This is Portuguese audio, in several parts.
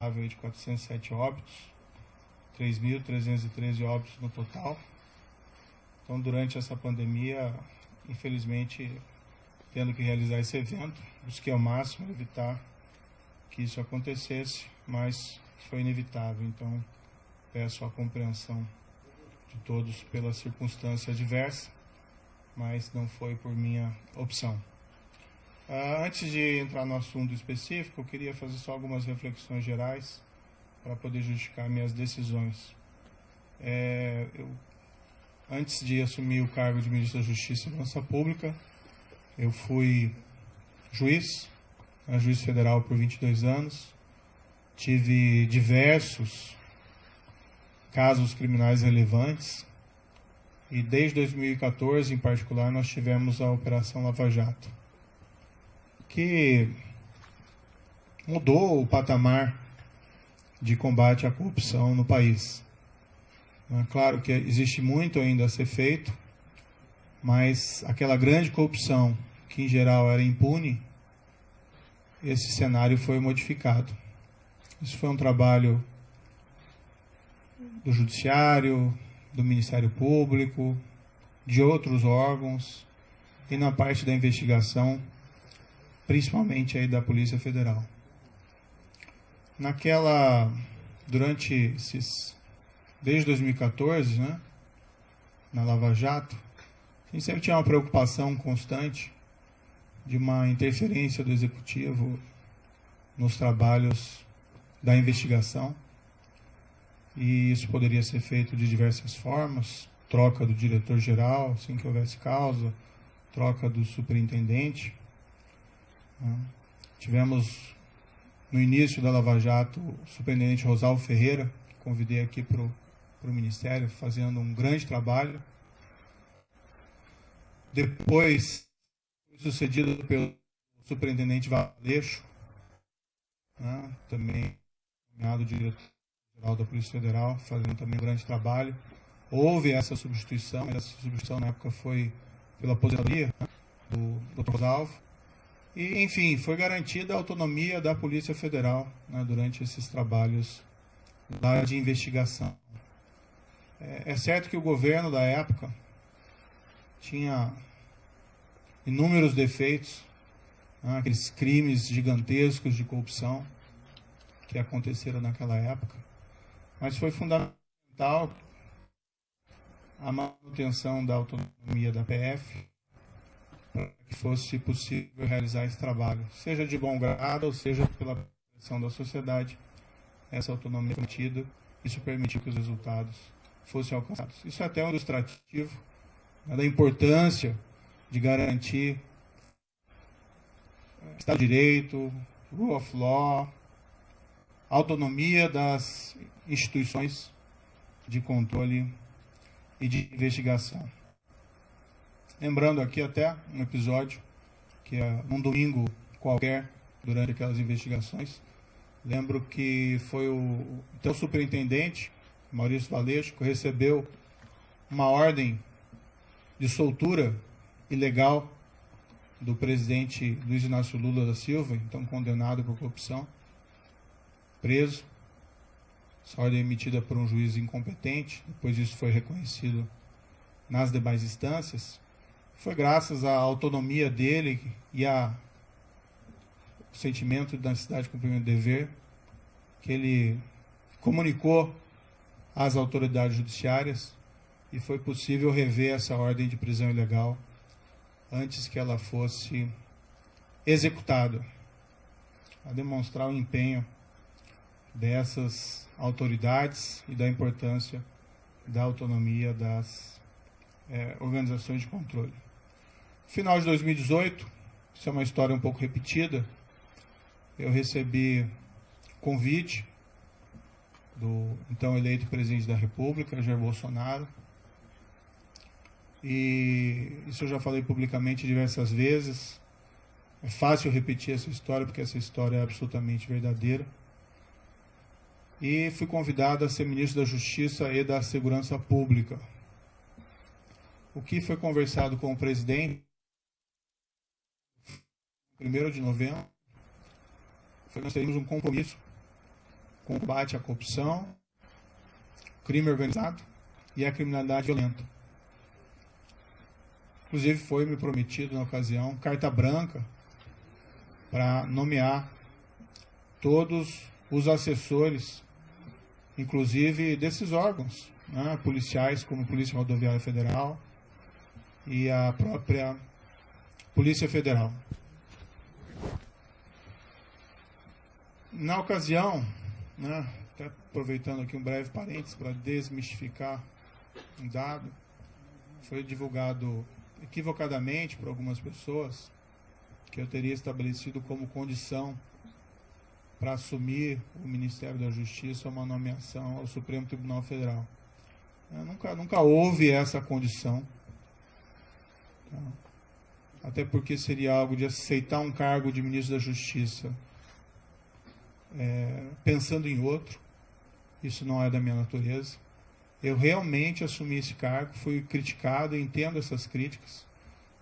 de 407 óbitos, 3.313 óbitos no total. Então, durante essa pandemia, infelizmente, tendo que realizar esse evento, busquei ao máximo evitar que isso acontecesse, mas foi inevitável. Então, peço a compreensão de todos pela circunstância adversa, mas não foi por minha opção. Antes de entrar no assunto específico, eu queria fazer só algumas reflexões gerais para poder justificar minhas decisões. Antes de assumir o cargo de Ministro da Justiça e Segurança Pública, eu fui juiz federal por 22 anos, tive diversos casos criminais relevantes e desde 2014, em particular, nós tivemos a Operação Lava Jato, que mudou o patamar de combate à corrupção no país. É claro que existe muito ainda a ser feito, mas aquela grande corrupção, que em geral era impune, esse cenário foi modificado. Isso foi um trabalho do Judiciário, do Ministério Público, de outros órgãos e na parte da investigação, principalmente aí da Polícia Federal. Desde 2014, na Lava Jato, a gente sempre tinha uma preocupação constante de uma interferência do Executivo nos trabalhos da investigação, e isso poderia ser feito de diversas formas: troca do diretor-geral, assim que houvesse causa, troca do superintendente. Tivemos, no início da Lava Jato, o superintendente Rosalvo Ferreira, que convidei aqui para o Ministério, fazendo um grande trabalho. Depois, sucedido pelo superintendente Valeixo, também nomeado diretor-geral da Polícia Federal, fazendo também um grande trabalho. Houve essa substituição na época foi pela aposentadoria do Dr. Rosalvo. E, enfim, foi garantida a autonomia da Polícia Federal durante esses trabalhos lá de investigação. É certo que o governo da época tinha inúmeros defeitos, aqueles crimes gigantescos de corrupção que aconteceram naquela época, mas foi fundamental a manutenção da autonomia da PF para que fosse possível realizar esse trabalho, seja de bom grado ou seja pela pressão da sociedade. Essa autonomia foi mantida, isso permitiu que os resultados fossem alcançados. Isso é até um ilustrativo da importância de garantir Estado de Direito, Rule of Law, autonomia das instituições de controle e de investigação. Lembrando aqui até um episódio que num domingo qualquer, durante aquelas investigações, lembro que foi o superintendente, Maurício Valeixo, que recebeu uma ordem de soltura ilegal do presidente Luiz Inácio Lula da Silva, então condenado por corrupção, preso. Essa ordem emitida por um juiz incompetente, depois isso foi reconhecido nas demais instâncias. Foi graças à autonomia dele e ao sentimento da necessidade de cumprimento do dever que ele comunicou às autoridades judiciárias e foi possível rever essa ordem de prisão ilegal antes que ela fosse executada, a demonstrar o empenho dessas autoridades e da importância da autonomia das organizações de controle. No final de 2018, isso é uma história um pouco repetida, eu recebi convite do então eleito presidente da República, Jair Bolsonaro, e isso eu já falei publicamente diversas vezes. É fácil repetir essa história, porque essa história é absolutamente verdadeira. E fui convidado a ser ministro da Justiça e da Segurança Pública. O que foi conversado com o presidente, 1º de novembro, foi que nós teríamos um compromisso com combate à corrupção, crime organizado e a criminalidade violenta. Inclusive foi me prometido na ocasião carta branca para nomear todos os assessores, inclusive desses órgãos, né, policiais, como a Polícia Rodoviária Federal e a própria Polícia Federal. Na ocasião, né, até aproveitando aqui um breve parênteses para desmistificar um dado, foi divulgado equivocadamente por algumas pessoas que eu teria estabelecido como condição para assumir o Ministério da Justiça uma nomeação ao Supremo Tribunal Federal. Nunca houve essa condição. Até porque seria algo de aceitar um cargo de ministro da Justiça pensando em outro. Isso não é da minha natureza. Eu realmente assumi esse cargo, fui criticado, entendo essas críticas,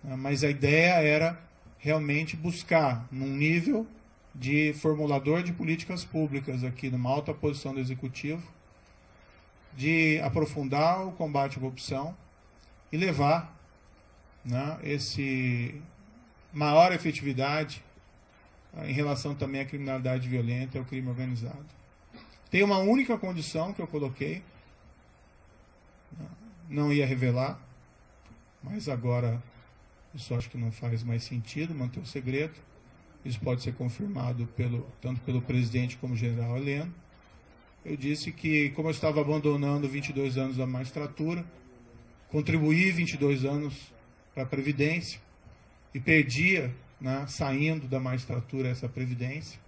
mas a ideia era realmente buscar, num nível de formulador de políticas públicas aqui, numa alta posição do Executivo, de aprofundar o combate à corrupção e levar, né, esse maior efetividade em relação também à criminalidade violenta e ao crime organizado. Tem uma única condição que eu coloquei, não ia revelar, mas agora isso acho que não faz mais sentido manter o segredo. Isso pode ser confirmado tanto pelo presidente como general Heleno. Eu disse que, como eu estava abandonando 22 anos da magistratura, contribuí 22 anos para a Previdência e perdia, né, saindo da magistratura, essa Previdência.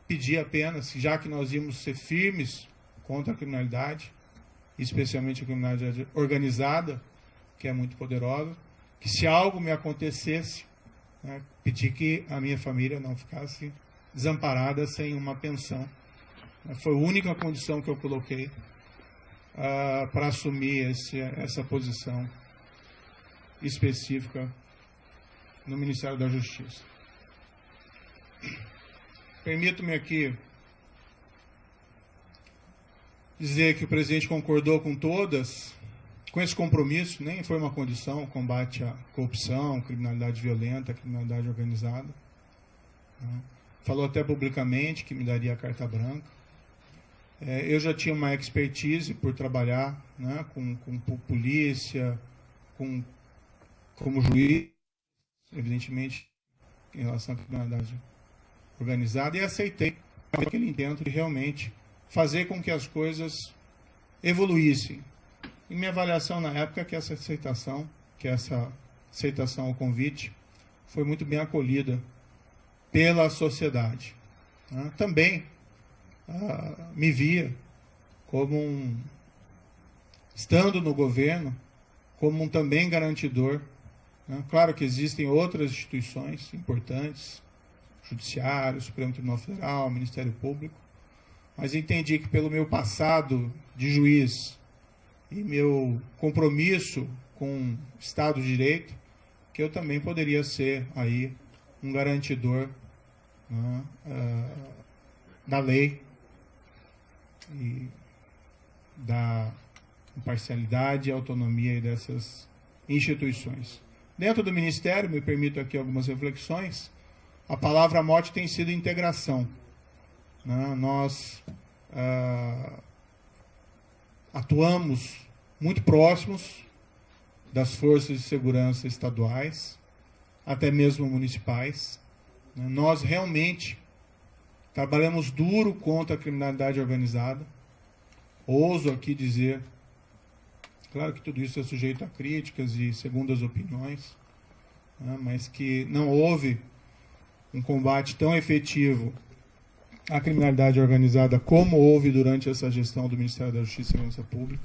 Pedi apenas, já que nós íamos ser firmes contra a criminalidade, especialmente a criminalidade organizada, que é muito poderosa, que se algo me acontecesse, né, pedi que a minha família não ficasse desamparada sem uma pensão. Foi a única condição que eu coloquei para assumir essa posição específica no Ministério da Justiça. Permito-me aqui dizer que o presidente concordou com esse compromisso, nem foi uma condição, o combate à corrupção, criminalidade violenta, criminalidade organizada. Falou até publicamente que me daria a carta branca. Eu já tinha uma expertise por trabalhar, né, com polícia, como juiz, evidentemente, em relação à criminalidade organizada, e aceitei aquele intento de realmente fazer com que as coisas evoluíssem. E minha avaliação na época é que essa aceitação ao convite foi muito bem acolhida pela sociedade. Também me via como estando no governo, como um também garantidor. Claro que existem outras instituições importantes, Judiciário, Supremo Tribunal Federal, Ministério Público, mas entendi que pelo meu passado de juiz e meu compromisso com o Estado de Direito, que eu também poderia ser aí um garantidor, né, da lei e da imparcialidade e autonomia dessas instituições. Dentro do Ministério, me permito aqui algumas reflexões, a palavra-mote tem sido integração. Nós atuamos muito próximos das forças de segurança estaduais, até mesmo municipais. Nós realmente trabalhamos duro contra a criminalidade organizada. Ouso aqui dizer, claro que tudo isso é sujeito a críticas e segundas opiniões, mas que não houve um combate tão efetivo à criminalidade organizada como houve durante essa gestão do Ministério da Justiça e Segurança Pública,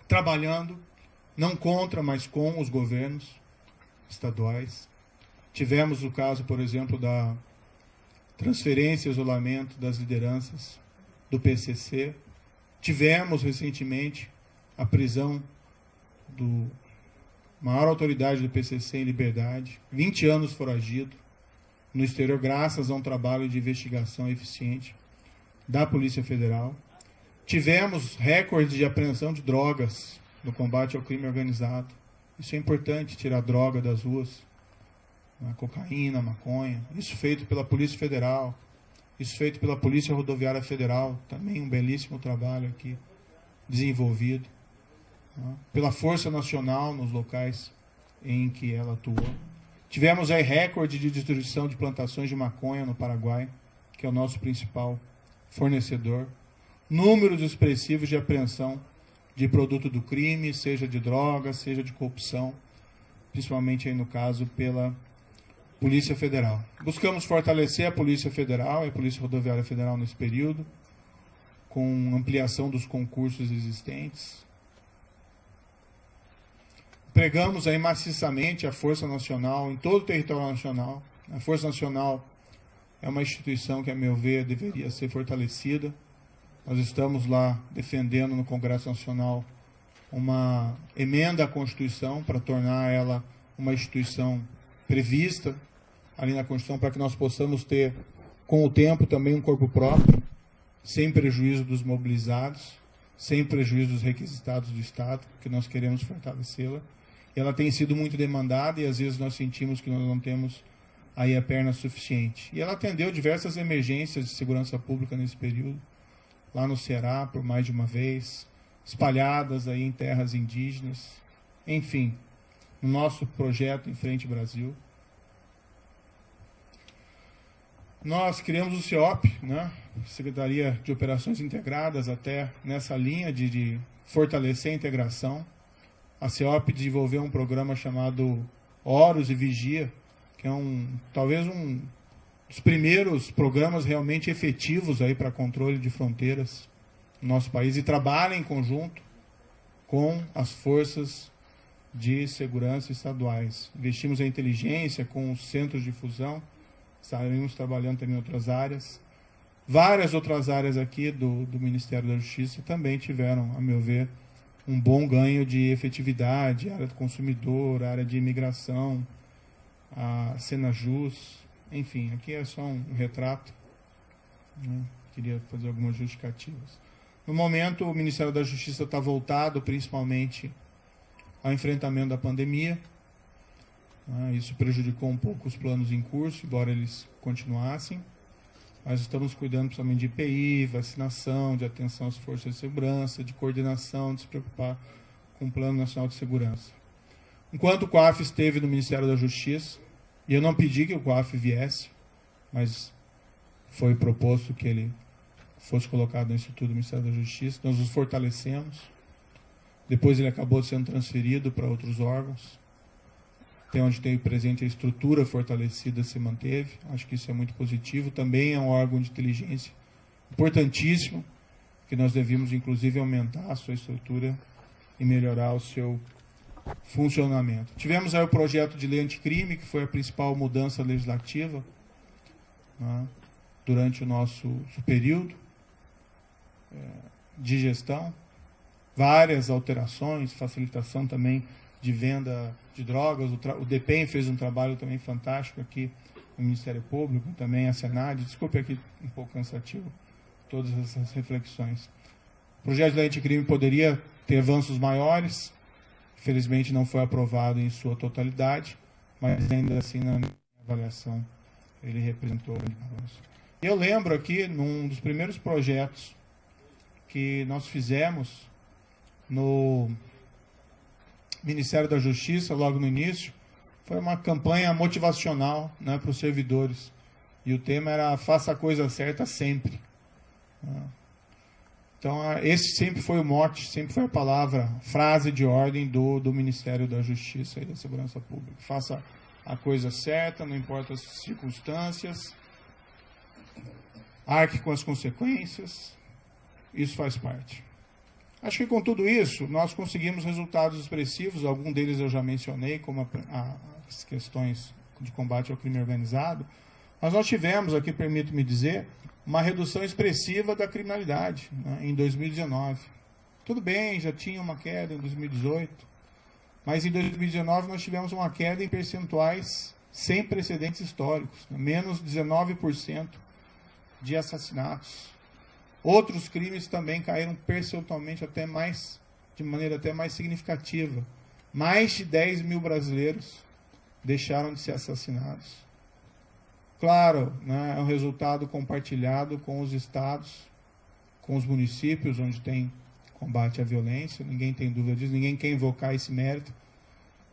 trabalhando não contra, mas com os governos estaduais. Tivemos o caso, por exemplo, da transferência e isolamento das lideranças do PCC. Tivemos recentemente a prisão do maior autoridade do PCC em liberdade, 20 anos foragido, no exterior, graças a um trabalho de investigação eficiente da Polícia Federal. Tivemos recordes de apreensão de drogas no combate ao crime organizado. Isso é importante, tirar droga das ruas, a cocaína, a maconha. Isso feito pela Polícia Federal, isso feito pela Polícia Rodoviária Federal, também um belíssimo trabalho aqui desenvolvido, pela Força Nacional nos locais em que ela atuou. Tivemos aí recorde de destruição de plantações de maconha no Paraguai, que é o nosso principal fornecedor. Números expressivos de apreensão de produto do crime, seja de drogas, seja de corrupção, principalmente aí no caso pela Polícia Federal. Buscamos fortalecer a Polícia Federal e a Polícia Rodoviária Federal nesse período, com ampliação dos concursos existentes. Empregamos aí maciçamente a Força Nacional em todo o território nacional. A Força Nacional é uma instituição que, a meu ver, deveria ser fortalecida. Nós estamos lá defendendo no Congresso Nacional uma emenda à Constituição para tornar ela uma instituição prevista ali na Constituição, para que nós possamos ter, com o tempo, também um corpo próprio, sem prejuízo dos mobilizados, sem prejuízo dos requisitados do Estado, que nós queremos fortalecê-la. Ela tem sido muito demandada e às vezes nós sentimos que nós não temos aí a perna suficiente. E ela atendeu diversas emergências de segurança pública nesse período, lá no Ceará, por mais de uma vez, espalhadas aí em terras indígenas, enfim, no nosso projeto Em Frente Brasil. Nós criamos o CEOP, né? Secretaria de Operações Integradas, até nessa linha de fortalecer a integração. A CEOP desenvolveu um programa chamado Horus e Vigia, que é talvez um dos primeiros programas realmente efetivos aí para controle de fronteiras no nosso país, e trabalha em conjunto com as forças de segurança estaduais. Investimos em inteligência com os centros de fusão, estaremos trabalhando também em outras áreas. Várias outras áreas aqui do Ministério da Justiça também tiveram, a meu ver, um bom ganho de efetividade, área do consumidor, área de imigração, a Senajus, enfim, aqui é só um retrato, né? Queria fazer algumas justificativas. No momento, o Ministério da Justiça está voltado principalmente ao enfrentamento da pandemia, né? Isso prejudicou um pouco os planos em curso, embora eles continuassem. Nós estamos cuidando principalmente de IPI, vacinação, de atenção às forças de segurança, de coordenação, de se preocupar com o Plano Nacional de Segurança. Enquanto o COAF esteve no Ministério da Justiça, e eu não pedi que o COAF viesse, mas foi proposto que ele fosse colocado no Instituto do Ministério da Justiça, nós os fortalecemos. Depois ele acabou sendo transferido para outros órgãos. Até onde tem presente a estrutura fortalecida se manteve. Acho que isso é muito positivo. Também é um órgão de inteligência importantíssimo, que nós devemos, inclusive, aumentar a sua estrutura e melhorar o seu funcionamento. Tivemos aí o projeto de lei anticrime, que foi a principal mudança legislativa, né, durante o nosso período de gestão. Várias alterações, facilitação também de venda de drogas. O DEPEN fez um trabalho também fantástico aqui no Ministério Público, também a Senad. Desculpe aqui um pouco cansativo todas essas reflexões. O projeto de lei anticrime poderia ter avanços maiores, infelizmente não foi aprovado em sua totalidade, mas ainda assim, na minha avaliação, ele representou um avanço. Eu lembro aqui, num dos primeiros projetos que nós fizemos no Ministério da Justiça, logo no início, foi uma campanha motivacional, né, para os servidores. E o tema era faça a coisa certa sempre. Então, esse sempre foi o mote, sempre foi a palavra, frase de ordem do Ministério da Justiça e da Segurança Pública. Faça a coisa certa, não importa as circunstâncias, arque com as consequências, isso faz parte. Acho que com tudo isso, nós conseguimos resultados expressivos, alguns deles eu já mencionei, como as questões de combate ao crime organizado, mas nós tivemos aqui, permito-me dizer, uma redução expressiva da criminalidade, né, em 2019. Tudo bem, já tinha uma queda em 2018, mas em 2019 nós tivemos uma queda em percentuais sem precedentes históricos, né? Menos 19% de assassinatos. Outros crimes também caíram percentualmente de maneira até mais significativa. Mais de 10 mil brasileiros deixaram de ser assassinados. Claro, né, é um resultado compartilhado com os estados, com os municípios, onde tem combate à violência, ninguém tem dúvida disso, ninguém quer invocar esse mérito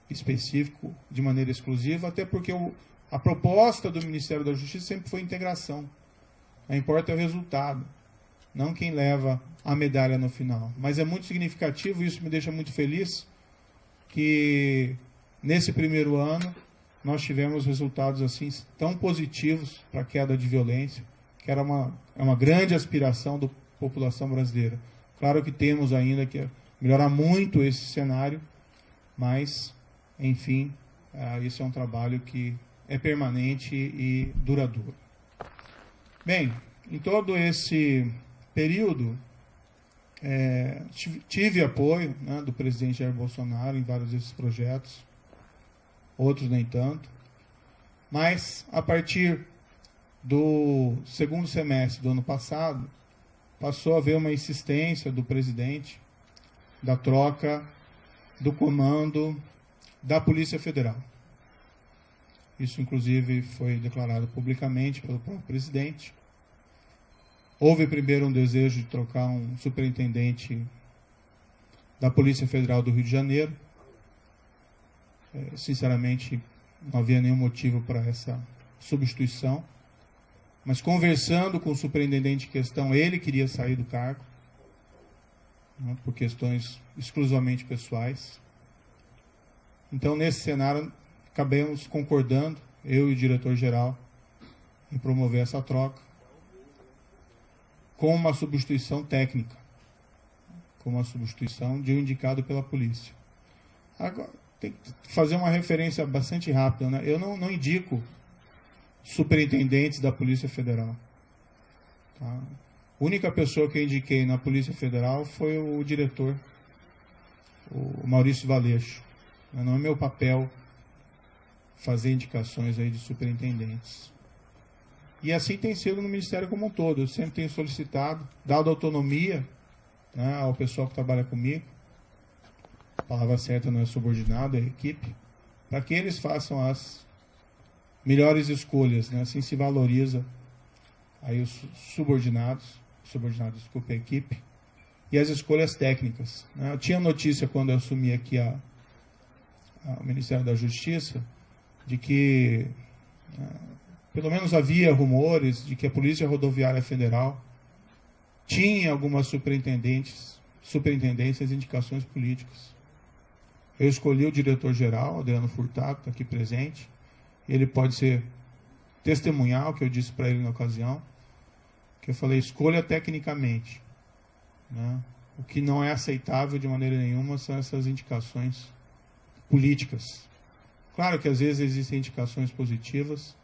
específico de maneira exclusiva, até porque a proposta do Ministério da Justiça sempre foi integração. O que importa é o resultado, não quem leva a medalha no final. Mas é muito significativo, e isso me deixa muito feliz, que nesse primeiro ano nós tivemos resultados assim tão positivos para a queda de violência, que era uma grande aspiração da população brasileira. Claro que temos ainda que melhorar muito esse cenário, mas, enfim, isso é um trabalho que é permanente e duradouro. Bem, em todo esse período, tive apoio, né, do presidente Jair Bolsonaro em vários desses projetos, outros nem tanto, mas a partir do segundo semestre do ano passado, passou a haver uma insistência do presidente da troca do comando da Polícia Federal. Isso, inclusive, foi declarado publicamente pelo próprio presidente. Houve primeiro um desejo de trocar um superintendente da Polícia Federal do Rio de Janeiro. Sinceramente, não havia nenhum motivo para essa substituição. Mas conversando com o superintendente em questão, ele queria sair do cargo, né, por questões exclusivamente pessoais. Então, nesse cenário, acabamos concordando, eu e o diretor-geral, em promover essa troca, com uma substituição técnica, com uma substituição de um indicado pela polícia. Agora, tem que fazer uma referência bastante rápida, né? Eu não indico superintendentes da Polícia Federal. Tá? A única pessoa que eu indiquei na Polícia Federal foi o diretor, o Maurício Valeixo. Não é meu papel fazer indicações aí de superintendentes. E assim tem sido no Ministério como um todo. Eu sempre tenho solicitado, dado autonomia, né, ao pessoal que trabalha comigo, a palavra certa não é subordinado, é equipe, para que eles façam as melhores escolhas, né? Assim se valoriza aí os subordinados, desculpe, a equipe, e as escolhas técnicas, né? Eu tinha notícia quando eu assumi aqui o Ministério da Justiça, de que pelo menos havia rumores de que a Polícia Rodoviária Federal tinha algumas superintendências e indicações políticas. Eu escolhi o diretor-geral, Adriano Furtado, está aqui presente. Ele pode ser testemunhar o que eu disse para ele na ocasião, que eu falei, escolha tecnicamente, né? O que não é aceitável de maneira nenhuma são essas indicações políticas. Claro que às vezes existem indicações positivas,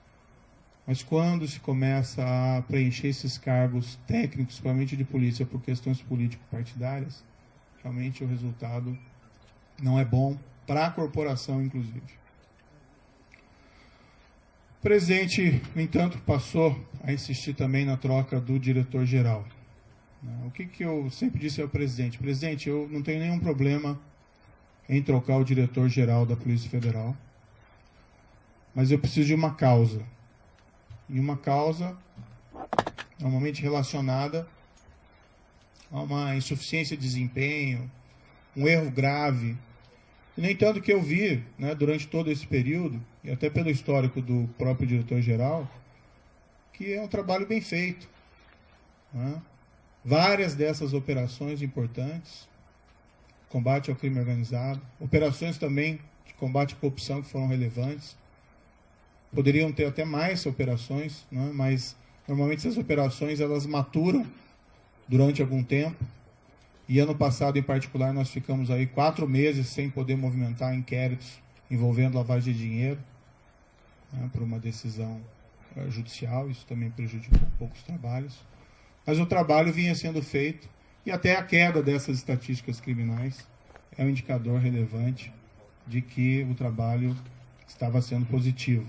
mas quando se começa a preencher esses cargos técnicos, principalmente de polícia, por questões político-partidárias, realmente o resultado não é bom para a corporação, inclusive. O presidente, no entanto, passou a insistir também na troca do diretor-geral. O que eu sempre disse ao presidente? Presidente, eu não tenho nenhum problema em trocar o diretor-geral da Polícia Federal, mas eu preciso de uma causa. E uma causa normalmente relacionada a uma insuficiência de desempenho, um erro grave. E, no entanto, que eu vi, né, durante todo esse período, e até pelo histórico do próprio diretor-geral, que é um trabalho bem feito, né? Várias dessas operações importantes, combate ao crime organizado, operações também de combate à corrupção que foram relevantes, poderiam ter até mais operações, né? Mas normalmente essas operações elas maturam durante algum tempo. E ano passado, em particular, nós ficamos aí 4 meses sem poder movimentar inquéritos envolvendo lavagem de dinheiro, né, por uma decisão judicial. Isso também prejudicou um pouco os trabalhos. Mas o trabalho vinha sendo feito e até a queda dessas estatísticas criminais é um indicador relevante de que o trabalho estava sendo positivo.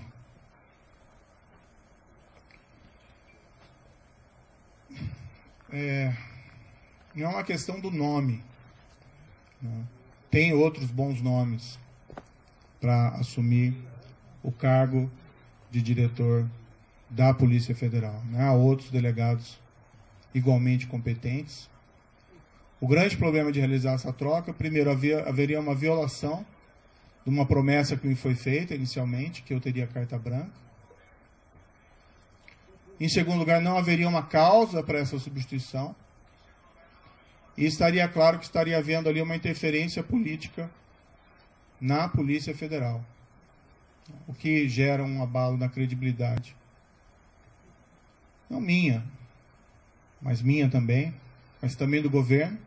não é uma questão do nome, né? Tem outros bons nomes para assumir o cargo de diretor da Polícia Federal, né? Há outros delegados igualmente competentes. O grande problema de realizar essa troca, primeiro, haveria uma violação de uma promessa que me foi feita inicialmente, que eu teria carta branca. Em segundo lugar, não haveria uma causa para essa substituição. E estaria claro que estaria havendo ali uma interferência política na Polícia Federal, o que gera um abalo na credibilidade. Não minha, mas minha também, mas também do governo,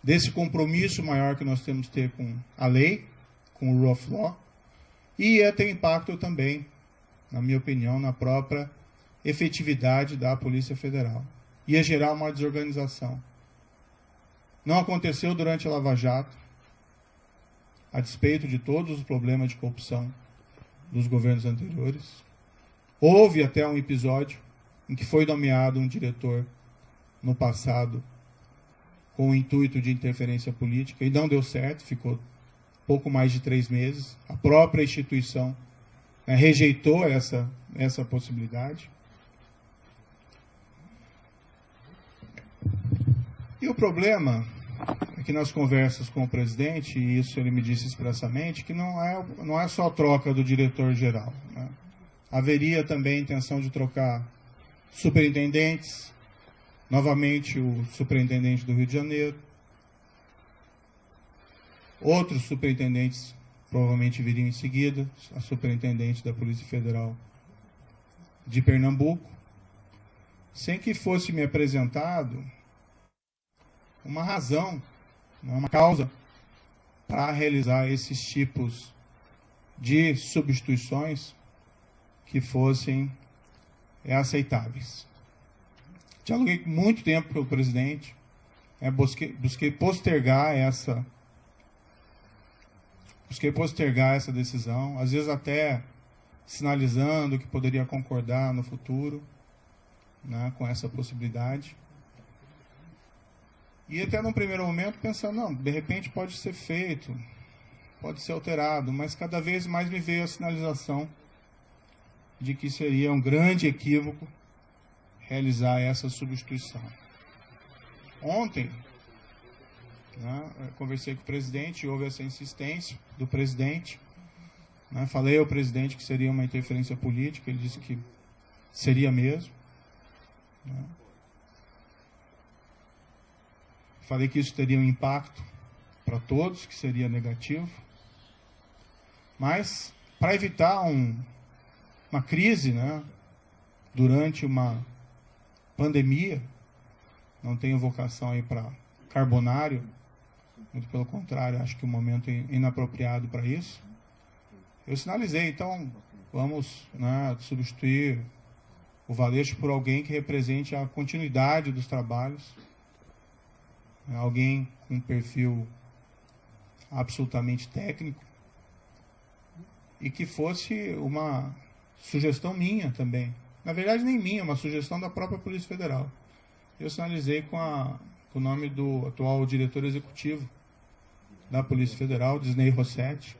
desse compromisso maior que nós temos que ter com a lei, com o rule of law, e ia ter impacto também, na minha opinião, na própria efetividade da Polícia Federal. Ia gerar uma desorganização. Não aconteceu durante a Lava Jato, a despeito de todos os problemas de corrupção dos governos anteriores. Houve até um episódio em que foi nomeado um diretor no passado com o intuito de interferência política e não deu certo, ficou pouco mais de 3 meses. A própria instituição rejeitou essa possibilidade. E o problema é que nas conversas com o presidente, e isso ele me disse expressamente, que não é só a troca do diretor-geral, né? Haveria também a intenção de trocar superintendentes, novamente o superintendente do Rio de Janeiro, outros superintendentes provavelmente viriam em seguida, a superintendente da Polícia Federal de Pernambuco, sem que fosse me apresentado uma razão, uma causa para realizar esses tipos de substituições que fossem aceitáveis. Dialoguei muito tempo com o presidente, busquei postergar essa decisão, às vezes até sinalizando que poderia concordar no futuro, né, com essa possibilidade. E até num primeiro momento pensando, não, de repente pode ser feito, pode ser alterado, mas cada vez mais me veio a sinalização de que seria um grande equívoco realizar essa substituição. Ontem, né, eu conversei com o presidente, houve essa insistência do presidente, né, falei ao presidente que seria uma interferência política, ele disse que seria mesmo, né. Falei que isso teria um impacto para todos, que seria negativo. Mas, para evitar uma crise, né, durante uma pandemia, não tenho vocação aí para carbonário, muito pelo contrário, acho que o momento é inapropriado para isso. Eu sinalizei, então, vamos, né, substituir o Valeixo por alguém que represente a continuidade dos trabalhos, alguém com um perfil absolutamente técnico e que fosse uma sugestão minha também. Na verdade, nem minha, uma sugestão da própria Polícia Federal. Eu sinalizei com o nome do atual diretor executivo da Polícia Federal, Disney Rossetti.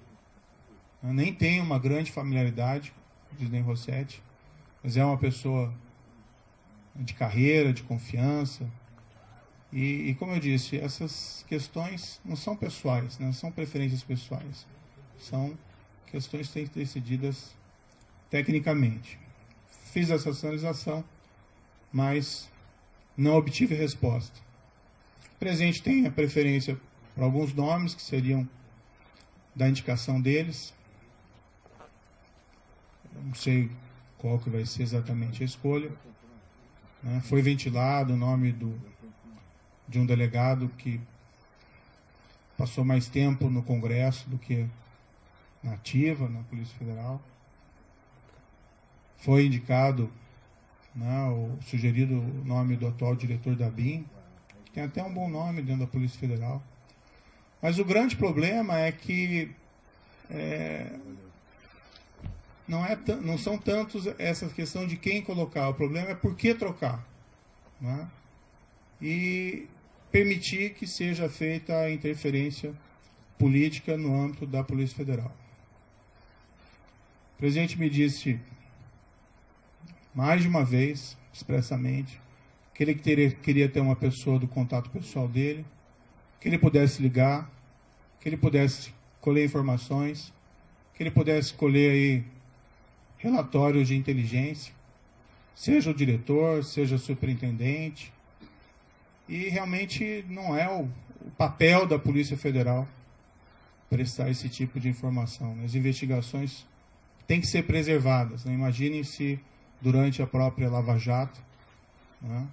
Eu nem tenho uma grande familiaridade com Disney Rossetti, mas é uma pessoa de carreira, de confiança. E como eu disse, essas questões não são pessoais, não são preferências pessoais. São questões que têm que ser decididas tecnicamente. Fiz essa sinalização, mas não obtive resposta. O presidente tem a preferência por alguns nomes que seriam da indicação deles. Eu não sei qual que vai ser exatamente a escolha. Né? Foi ventilado o nome de um delegado que passou mais tempo no Congresso do que na ativa, na Polícia Federal. Foi indicado, né, sugerido o nome do atual diretor da BIM, que tem até um bom nome dentro da Polícia Federal. Mas o grande problema é que não são tantos essa questão de quem colocar, o problema é por que trocar. Né? e permitir que seja feita a interferência política no âmbito da Polícia Federal. O presidente me disse mais de uma vez, expressamente, que ele queria ter uma pessoa do contato pessoal dele, que ele pudesse ligar, que ele pudesse colher informações, que ele pudesse colher aí relatórios de inteligência, seja o diretor, seja o superintendente, e realmente não é o papel da Polícia Federal prestar esse tipo de informação. As investigações têm que ser preservadas. Né? Imaginem se durante a própria Lava Jato, né,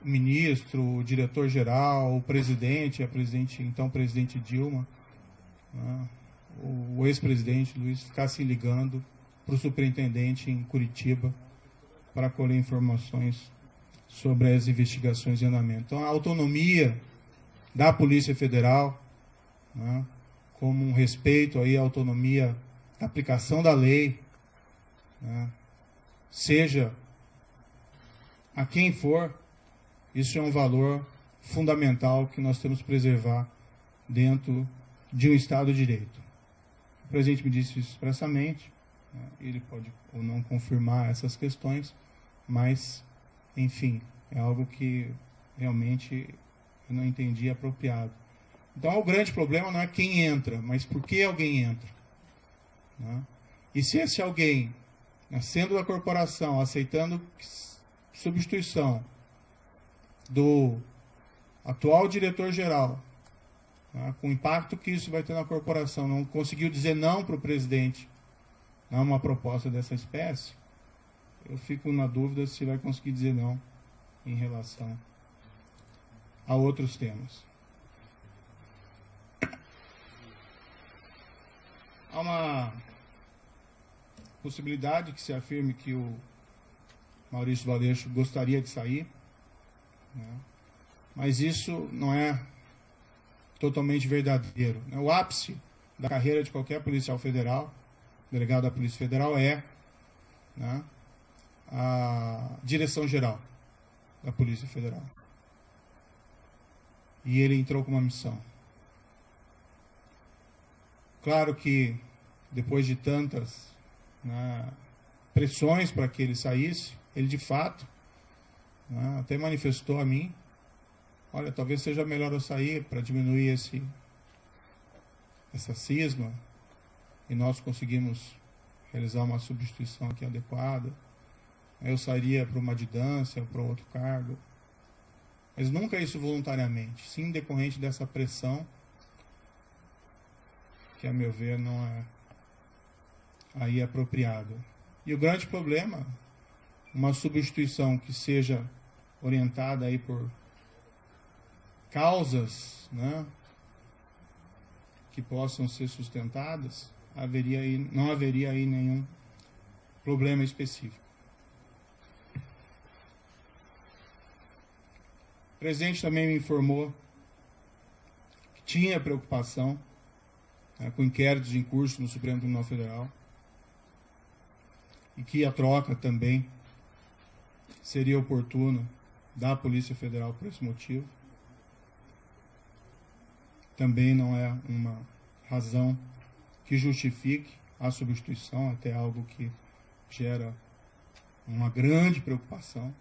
o ministro, o diretor-geral, o presidente, então presidente Dilma, né, o ex-presidente Luiz ficassem ligando para o superintendente em Curitiba para colher informações sobre as investigações em andamento. Então, a autonomia da Polícia Federal, né, como um respeito aí à autonomia da aplicação da lei, né, seja a quem for, isso é um valor fundamental que nós temos que preservar dentro de um Estado de Direito. O presidente me disse isso expressamente, né, ele pode ou não confirmar essas questões, mas, enfim, é algo que realmente eu não entendi apropriado. Então, o grande problema não é quem entra, mas por que alguém entra. Né? E se esse alguém, sendo da corporação, aceitando substituição do atual diretor-geral, né, com o impacto que isso vai ter na corporação, não conseguiu dizer não para o presidente a uma proposta dessa espécie, eu fico na dúvida se vai conseguir dizer não em relação a outros temas. Há uma possibilidade que se afirme que o Maurício Valeixo gostaria de sair, né? Mas isso não é totalmente verdadeiro. O ápice da carreira de qualquer policial federal, delegado da Polícia Federal, é, né, a direção-geral da Polícia Federal. E ele entrou com uma missão. Claro que, depois de tantas, né, pressões para que ele saísse, ele de fato, né, até manifestou a mim, olha, talvez seja melhor eu sair para diminuir essa cisma, e nós conseguimos realizar uma substituição aqui adequada. Eu sairia para uma adjudância, para outro cargo. Mas nunca isso voluntariamente, sim decorrente dessa pressão, que a meu ver não é aí apropriado. E o grande problema, uma substituição que seja orientada aí por causas, né, que possam ser sustentadas, não haveria aí nenhum problema específico. O presidente também me informou que tinha preocupação, né, com inquéritos em curso no Supremo Tribunal Federal e que a troca também seria oportuna da Polícia Federal por esse motivo. Também não é uma razão que justifique a substituição, até algo que gera uma grande preocupação.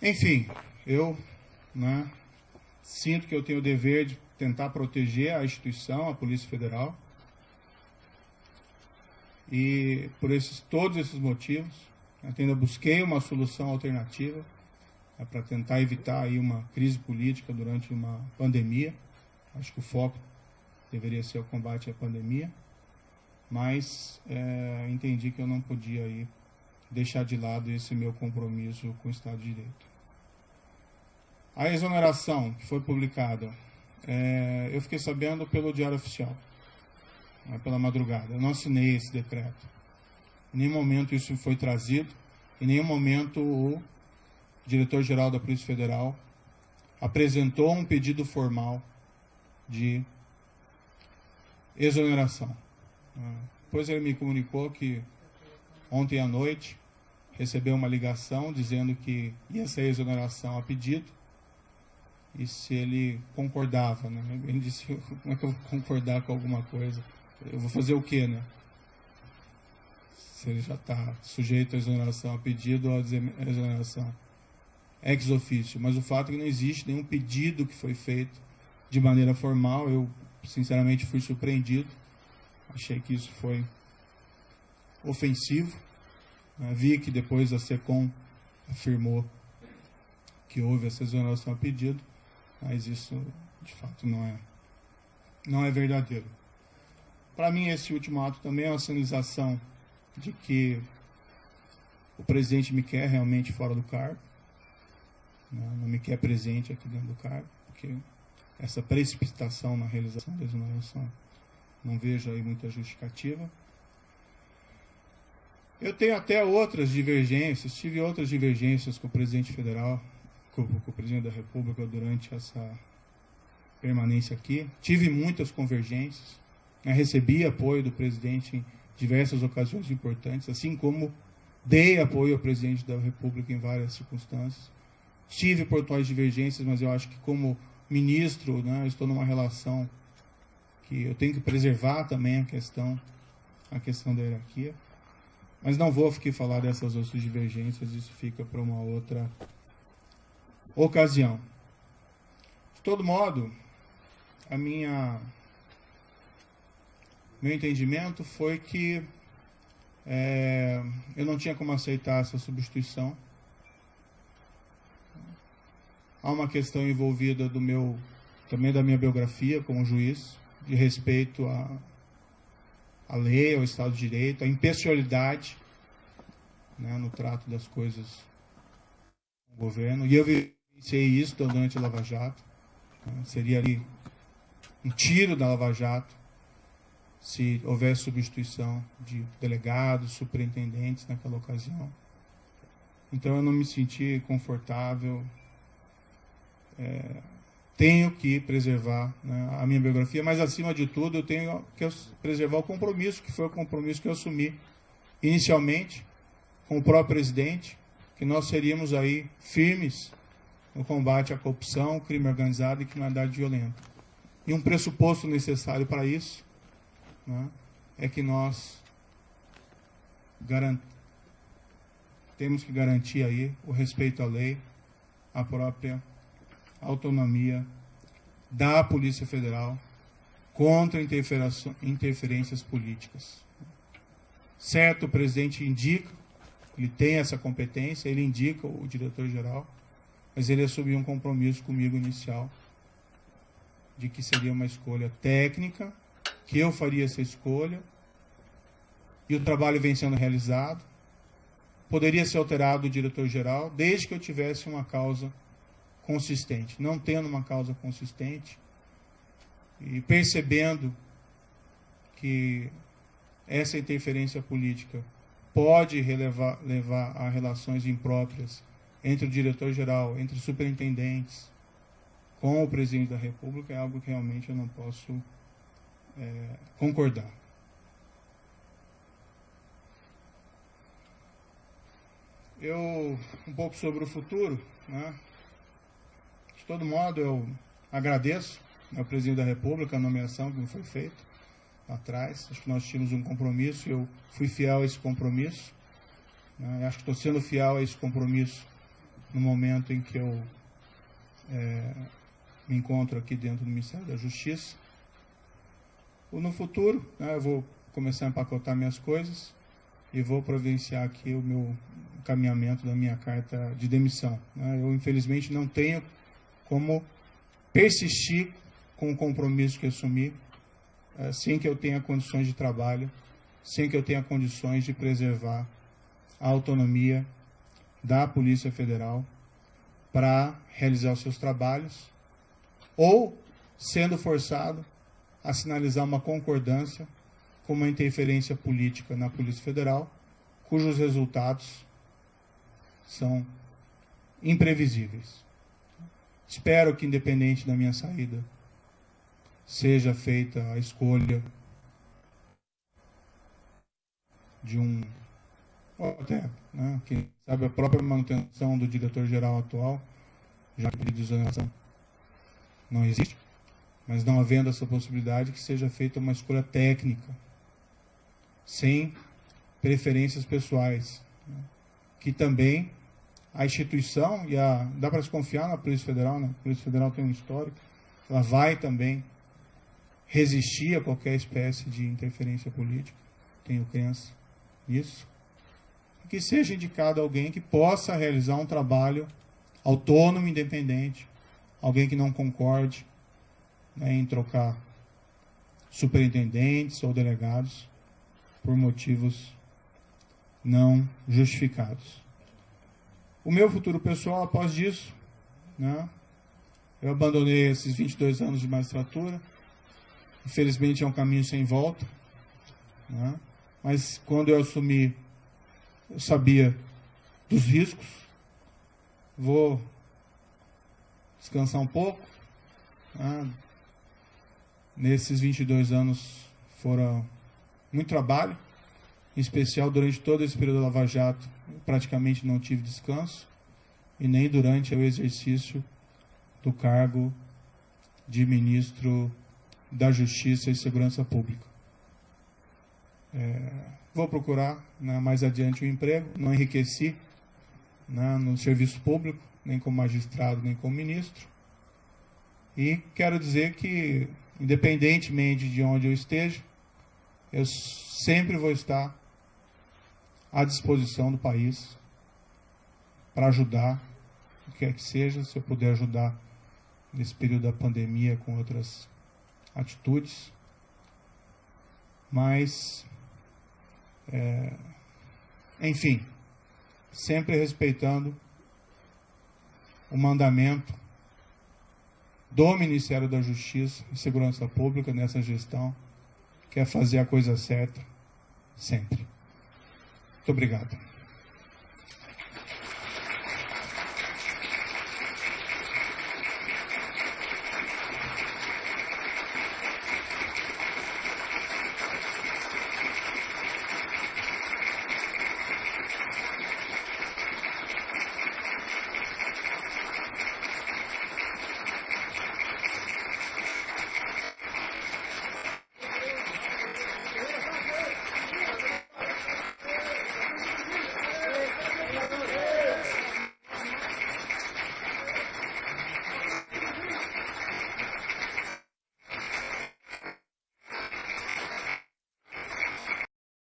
Enfim, eu, né, sinto que eu tenho o dever de tentar proteger a instituição, a Polícia Federal, e por todos esses motivos, eu ainda busquei uma solução alternativa, para tentar evitar aí uma crise política durante uma pandemia. Acho que o foco deveria ser o combate à pandemia, mas entendi que eu não podia aí deixar de lado esse meu compromisso com o Estado de Direito. A exoneração que foi publicada, eu fiquei sabendo pelo Diário Oficial, pela madrugada. Eu não assinei esse decreto. Em nenhum momento isso foi trazido, em nenhum momento o diretor-geral da Polícia Federal apresentou um pedido formal de exoneração. Depois ele me comunicou que ontem à noite, recebeu uma ligação dizendo que ia sair exoneração a pedido, e se ele concordava, né? Ele disse, como é que eu vou concordar com alguma coisa? Eu vou fazer o quê, né? Se ele já está sujeito à exoneração a pedido ou à exoneração ex officio. Mas o fato é que não existe nenhum pedido que foi feito de maneira formal. Eu, sinceramente, fui surpreendido. Achei que isso foi ofensivo. Vi que depois a SECOM afirmou que houve essa exoneração a pedido, mas isso, de fato, não é verdadeiro. Para mim, esse último ato também é uma sinalização de que o presidente me quer realmente fora do cargo, não me quer presente aqui dentro do cargo, porque essa precipitação na realização da exoneração não vejo aí muita justificativa. Eu tenho até outras divergências, tive outras divergências com o presidente federal, com o presidente da República durante essa permanência aqui. Tive muitas convergências, recebi apoio do presidente em diversas ocasiões importantes, assim como dei apoio ao presidente da República em várias circunstâncias. Tive pontuais divergências, mas eu acho que como ministro, eu estou numa relação que eu tenho que preservar também a questão da hierarquia. Mas não vou aqui falar dessas outras divergências, isso fica para uma outra ocasião. De todo modo, meu entendimento foi que eu não tinha como aceitar essa substituição. Há uma questão envolvida também da minha biografia como juiz, de respeito à lei, ao Estado de Direito, à impessoalidade, no trato das coisas do governo. E eu vivenciei isso durante a Lava Jato. Seria ali um tiro da Lava Jato se houvesse substituição de delegados, superintendentes naquela ocasião. Então eu não me senti confortável. Tenho que preservar a minha biografia, mas acima de tudo eu tenho que preservar o compromisso, que foi o compromisso que eu assumi inicialmente com o próprio presidente, que nós seríamos aí firmes no combate à corrupção, crime organizado e criminalidade violenta. E um pressuposto necessário para isso é que nós temos que garantir aí o respeito à lei, a própria autonomia da Polícia Federal contra interferências políticas. Certo, o presidente indica, ele tem essa competência, ele indica o diretor-geral, mas ele assumiu um compromisso comigo inicial de que seria uma escolha técnica, que eu faria essa escolha, e o trabalho vem sendo realizado. Poderia ser alterado o diretor-geral, desde que eu tivesse uma causa consistente. Não tendo uma causa consistente e percebendo que essa interferência política pode levar a relações impróprias entre o diretor-geral, entre os superintendentes, com o presidente da República, é algo que realmente eu não posso concordar. Um pouco sobre o futuro, De todo modo, eu agradeço ao presidente da República a nomeação que me foi feita lá atrás. Acho que nós tínhamos um compromisso e eu fui fiel a esse compromisso. Acho que estou sendo fiel a esse compromisso no momento em que eu me encontro aqui dentro do Ministério da Justiça. No futuro, eu vou começar a empacotar minhas coisas e vou providenciar aqui o meu encaminhamento da minha carta de demissão. Eu, infelizmente, não tenho como persistir com o compromisso que assumi, sem que eu tenha condições de trabalho, sem que eu tenha condições de preservar a autonomia da Polícia Federal para realizar os seus trabalhos, ou sendo forçado a sinalizar uma concordância com uma interferência política na Polícia Federal, cujos resultados são imprevisíveis. Espero que, independente da minha saída, seja feita a escolha de um ou até, né, quem sabe, a própria manutenção do diretor-geral atual, já que pedido de exoneração não existe, mas não havendo essa possibilidade, que seja feita uma escolha técnica, sem preferências pessoais, né, que também a instituição, dá para se confiar na Polícia Federal, né? A Polícia Federal tem um histórico, ela vai também resistir a qualquer espécie de interferência política, tenho crença nisso, que seja indicado alguém que possa realizar um trabalho autônomo, independente, alguém que não concorde, né, em trocar superintendentes ou delegados por motivos não justificados. O meu futuro pessoal, após isso, né, eu abandonei esses 22 anos de magistratura, infelizmente é um caminho sem volta, né, mas quando eu assumi, eu sabia dos riscos, vou descansar um pouco, né. Nesses 22 anos foram muito trabalho, em especial durante todo esse período da Lava Jato, eu praticamente não tive descanso, e nem durante o exercício do cargo de ministro da Justiça e Segurança Pública. Vou procurar, né, mais adiante um emprego, não enriqueci, né, no serviço público, nem como magistrado, nem como ministro, e quero dizer que, independentemente de onde eu esteja, eu sempre vou estar à disposição do país para ajudar, o que quer que seja, se eu puder ajudar nesse período da pandemia com outras atitudes. Mas, enfim, sempre respeitando o mandamento do Ministério da Justiça e Segurança Pública nessa gestão, que é fazer a coisa certa sempre. Muito obrigado.